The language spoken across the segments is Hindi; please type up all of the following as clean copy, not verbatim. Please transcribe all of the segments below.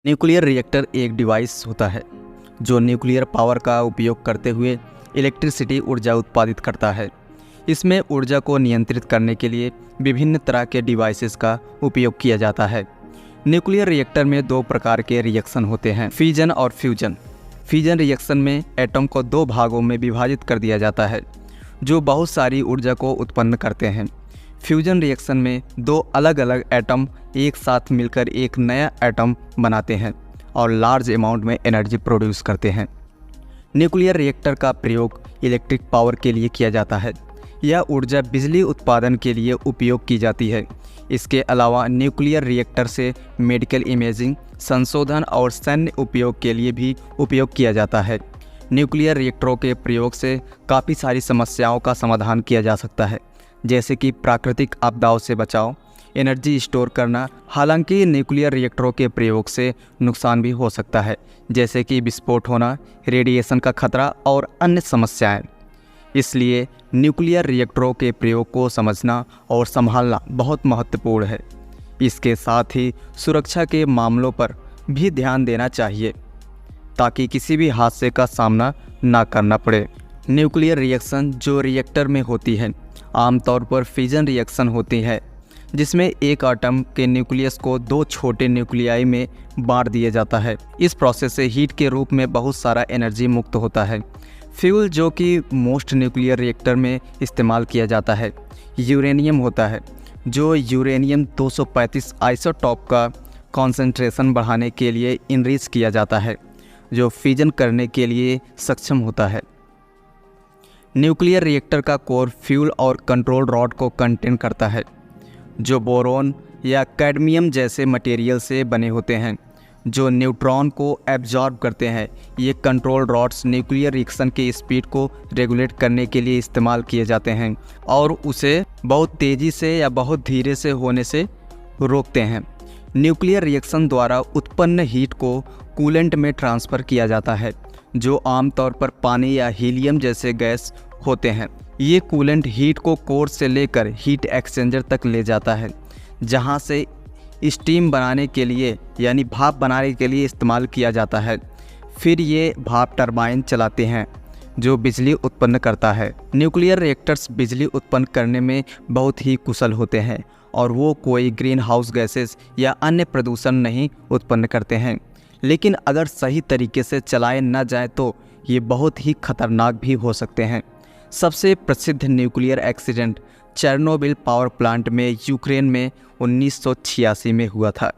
न्यूक्लियर रिएक्टर एक डिवाइस होता है जो न्यूक्लियर पावर का उपयोग करते हुए इलेक्ट्रिसिटी ऊर्जा उत्पादित करता है। इसमें ऊर्जा को नियंत्रित करने के लिए विभिन्न तरह के डिवाइसेस का उपयोग किया जाता है। न्यूक्लियर रिएक्टर में दो प्रकार के रिएक्शन होते हैं, फिजन और फ्यूजन। फिजन रिएक्शन में एटम को दो भागों में विभाजित कर दिया जाता है जो बहुत सारी ऊर्जा को उत्पन्न करते हैं। फ्यूजन रिएक्शन में दो अलग अलग एटम एक साथ मिलकर एक नया एटम बनाते हैं और लार्ज अमाउंट में एनर्जी प्रोड्यूस करते हैं। न्यूक्लियर रिएक्टर का प्रयोग इलेक्ट्रिक पावर के लिए किया जाता है। यह ऊर्जा बिजली उत्पादन के लिए उपयोग की जाती है। इसके अलावा न्यूक्लियर रिएक्टर से मेडिकल इमेजिंग, संशोधन और सैन्य उपयोग के लिए भी उपयोग किया जाता है। न्यूक्लियर रिएक्टरों के प्रयोग से काफ़ी सारी समस्याओं का समाधान किया जा सकता है, जैसे कि प्राकृतिक आपदाओं से बचाव, एनर्जी स्टोर करना। हालांकि न्यूक्लियर रिएक्टरों के प्रयोग से नुकसान भी हो सकता है, जैसे कि विस्फोट होना, रेडिएशन का खतरा और अन्य समस्याएं। इसलिए न्यूक्लियर रिएक्टरों के प्रयोग को समझना और संभालना बहुत महत्वपूर्ण है। इसके साथ ही सुरक्षा के मामलों पर भी ध्यान देना चाहिए ताकि किसी भी हादसे का सामना ना करना पड़े। न्यूक्लियर रिएक्शन जो रिएक्टर में होती है आमतौर पर फिजन रिएक्शन होती है, जिसमें एक एटम के न्यूक्लियस को दो छोटे न्यूक्लियाई में बांट दिया जाता है। इस प्रोसेस से हीट के रूप में बहुत सारा एनर्जी मुक्त होता है। फ्यूल जो कि मोस्ट न्यूक्लियर रिएक्टर में इस्तेमाल किया जाता है यूरेनियम होता है, जो यूरेनियम 235 आइसोटॉप का कॉन्सेंट्रेशन बढ़ाने के लिए इनरीच किया जाता है, जो फिजन करने के लिए सक्षम होता है। न्यूक्लियर रिएक्टर का कोर फ्यूल और कंट्रोल रॉड को कंटेन करता है, जो बोरोन या कैडमियम जैसे मटेरियल से बने होते हैं, जो न्यूट्रॉन को एब्जॉर्ब करते हैं। ये कंट्रोल रॉड्स न्यूक्लियर रिएक्शन की स्पीड को रेगुलेट करने के लिए इस्तेमाल किए जाते हैं और उसे बहुत तेज़ी से या बहुत धीरे से होने से रोकते हैं। न्यूक्लियर रिएक्शन द्वारा उत्पन्न हीट को कूलेंट में ट्रांसफ़र किया जाता है, जो आमतौर पर पानी या हीलियम जैसे गैस होते हैं। ये कूलेंट हीट को कोर से लेकर हीट एक्सचेंजर तक ले जाता है, जहां से स्टीम बनाने के लिए यानी भाप बनाने के लिए इस्तेमाल किया जाता है। फिर ये भाप टरबाइन चलाते हैं जो बिजली उत्पन्न करता है। न्यूक्लियर रिएक्टर्स बिजली उत्पन्न करने में बहुत ही कुशल होते हैं और वो कोई ग्रीन हाउस गैसेस या अन्य प्रदूषण नहीं उत्पन्न करते हैं, लेकिन अगर सही तरीके से चलाए न जाए तो ये बहुत ही खतरनाक भी हो सकते हैं। सबसे प्रसिद्ध nuclear accident Chernobyl power plant में यूक्रेन में 1986 में हुआ था,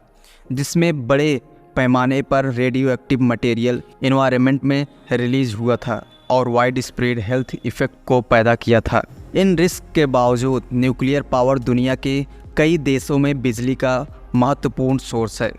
जिसमें बड़े पैमाने पर रेडियो एक्टिव मटेरियल एनवायरनमेंट में रिलीज हुआ था और वाइड स्प्रेड हेल्थ इफ़ेक्ट को पैदा किया था। इन रिस्क के बावजूद न्यूक्लियर पावर दुनिया के कई देशों में बिजली का महत्वपूर्ण सोर्स है।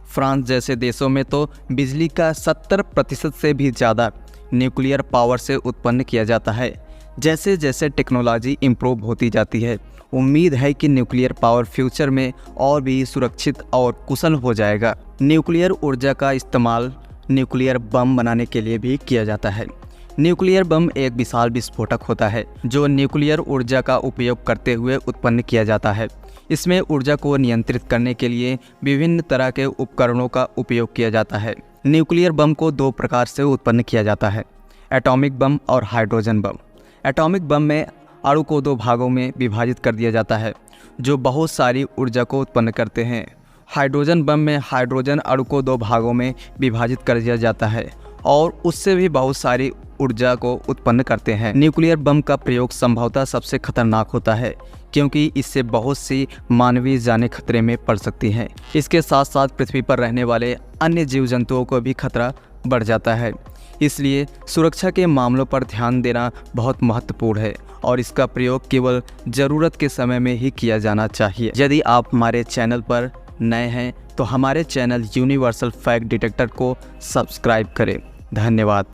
फ्रांस जैसे देशों में तो बिजली का 70% से भी ज़्यादा न्यूक्लियर पावर से उत्पन्न किया जाता है। जैसे जैसे टेक्नोलॉजी इम्प्रूव होती जाती है, उम्मीद है कि न्यूक्लियर पावर फ्यूचर में और भी सुरक्षित और कुशल हो जाएगा। न्यूक्लियर ऊर्जा का इस्तेमाल न्यूक्लियर बम बनाने के लिए भी किया जाता है। न्यूक्लियर बम एक विशाल विस्फोटक होता है जो न्यूक्लियर ऊर्जा का उपयोग करते हुए उत्पन्न किया जाता है। इसमें ऊर्जा को नियंत्रित करने के लिए विभिन्न तरह के उपकरणों का उपयोग किया जाता है। न्यूक्लियर बम को दो प्रकार से उत्पन्न किया जाता है, एटॉमिक बम और हाइड्रोजन बम। एटॉमिक बम में अणु को दो भागों में विभाजित कर दिया जाता है जो बहुत सारी ऊर्जा को उत्पन्न करते हैं। हाइड्रोजन बम में हाइड्रोजन अणु को दो भागों में विभाजित कर दिया जाता है और उससे भी बहुत सारी ऊर्जा को उत्पन्न करते हैं। न्यूक्लियर बम का प्रयोग संभवतः सबसे खतरनाक होता है क्योंकि इससे बहुत सी मानवीय जानें खतरे में पड़ सकती हैं। इसके साथ साथ पृथ्वी पर रहने वाले अन्य जीव जंतुओं को भी खतरा बढ़ जाता है। इसलिए सुरक्षा के मामलों पर ध्यान देना बहुत महत्वपूर्ण है और इसका प्रयोग केवल ज़रूरत के समय में ही किया जाना चाहिए। यदि आप हमारे चैनल पर नए हैं तो हमारे चैनल यूनिवर्सल फैक्ट डिटेक्टर को सब्सक्राइब करें। धन्यवाद।